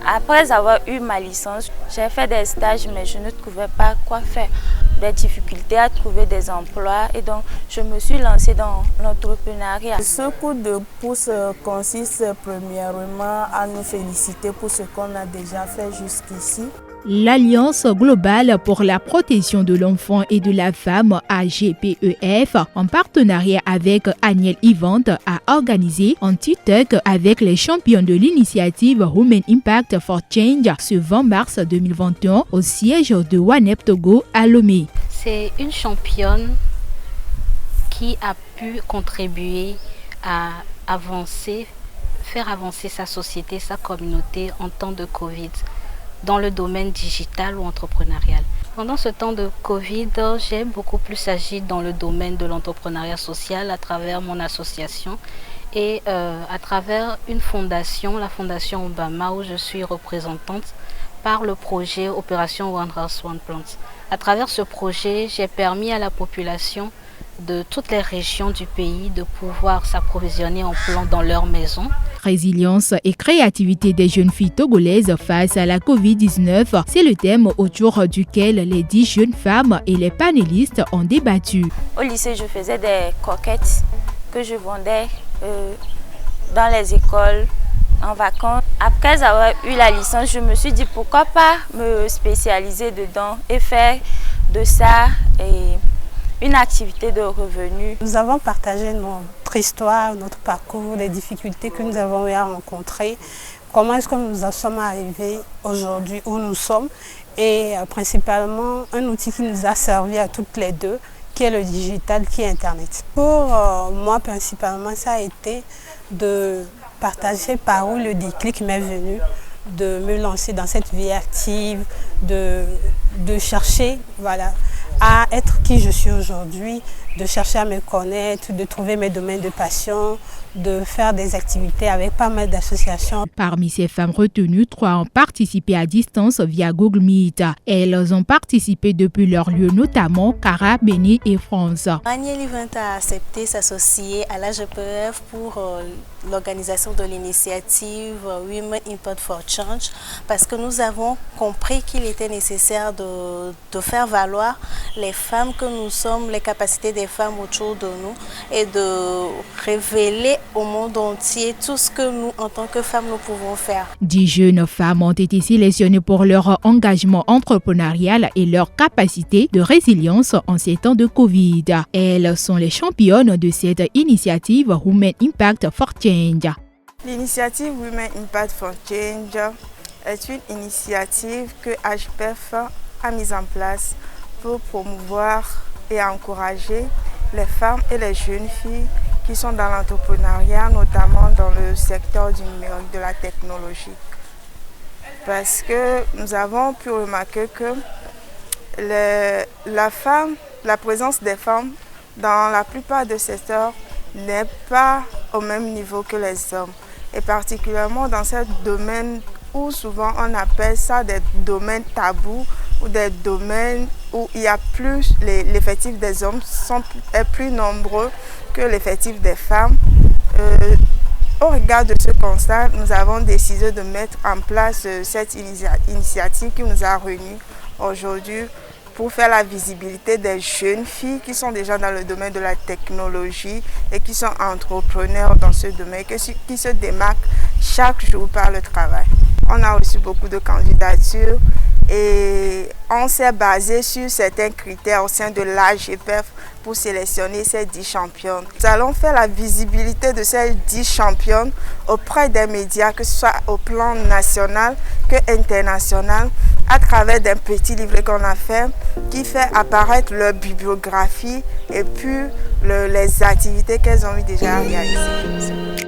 Après avoir eu ma licence, j'ai fait des stages mais je ne trouvais pas quoi faire. Des difficultés à trouver des emplois et donc je me suis lancée dans l'entrepreneuriat. Ce coup de pouce consiste premièrement à nous féliciter pour ce qu'on a déjà fait jusqu'ici. L'Alliance globale pour la protection de l'enfant et de la femme AGPEF, en partenariat avec Aniel Yvante, a organisé un TikTok avec les champions de l'initiative Women Impact for Change ce 20 mars 2021 au siège de WANEP Togo à Lomé. C'est une championne qui a pu contribuer à faire avancer sa société, sa communauté en temps de Covid, dans le domaine digital ou entrepreneurial. Pendant ce temps de Covid, j'ai beaucoup plus agi dans le domaine de l'entrepreneuriat social à travers mon association et à travers une fondation, la Fondation Obama, où je suis représentante par le projet Opération One House One Plant. À travers ce projet, j'ai permis à la population de toutes les régions du pays de pouvoir s'approvisionner en plants dans leur maison. Résilience et créativité des jeunes filles togolaises face à la Covid-19, c'est le thème autour duquel les 10 jeunes femmes et les panélistes ont débattu. Au lycée, je faisais des coquettes que je vendais dans les écoles en vacances. Après avoir eu la licence, je me suis dit pourquoi pas me spécialiser dedans et faire de ça une activité de revenu. Nous avons partagé notre histoire, notre parcours, les difficultés que nous avons eu à rencontrer, comment est-ce que nous en sommes arrivés aujourd'hui où nous sommes et principalement un outil qui nous a servi à toutes les deux, qui est le digital, qui est Internet. Pour moi, principalement, ça a été de partager par où le déclic m'est venu, de me lancer dans cette vie active, de chercher, voilà, à être qui je suis aujourd'hui, de chercher à me connaître, de trouver mes domaines de passion, de faire des activités avec pas mal d'associations. Parmi ces femmes retenues, 3 ont participé à distance via Google Meet. Elles ont participé depuis leur lieu, notamment Cara, Béni et France. Aniel Yvante a accepté s'associer à l'AGPEF pour l'organisation de l'initiative Women Impact for Change parce que nous avons compris qu'il était nécessaire de faire valoir les femmes que nous sommes, les capacités des femmes autour de nous et de révéler au monde entier tout ce que nous, en tant que femmes, nous pouvons faire. 10 jeunes femmes ont été sélectionnées pour leur engagement entrepreneurial et leur capacité de résilience en ces temps de Covid. Elles sont les championnes de cette initiative Women Impact for Change. L'initiative Women Impact for Change est une initiative que AGPEF a mise en place pour promouvoir et encourager les femmes et les jeunes filles qui sont dans l'entrepreneuriat, notamment dans le secteur du numérique, de la technologie. Parce que nous avons pu remarquer que la présence des femmes dans la plupart des secteurs n'est pas au même niveau que les hommes. Et particulièrement dans ce domaine où souvent on appelle ça des domaines tabous ou des domaines où il y a plus, l'effectif des hommes est plus nombreux que l'effectif des femmes. Au regard de ce constat, nous avons décidé de mettre en place cette initiative qui nous a réunis aujourd'hui pour faire la visibilité des jeunes filles qui sont déjà dans le domaine de la technologie et qui sont entrepreneurs dans ce domaine, qui se démarquent chaque jour par le travail. On a reçu beaucoup de candidatures et on s'est basé sur certains critères au sein de l'AGPEF pour sélectionner ces 10 championnes. Nous allons faire la visibilité de ces 10 championnes auprès des médias, que ce soit au plan national que international, à travers d'un petit livre qu'on a fait qui fait apparaître leur bibliographie et puis les activités qu'elles ont eu déjà réalisées.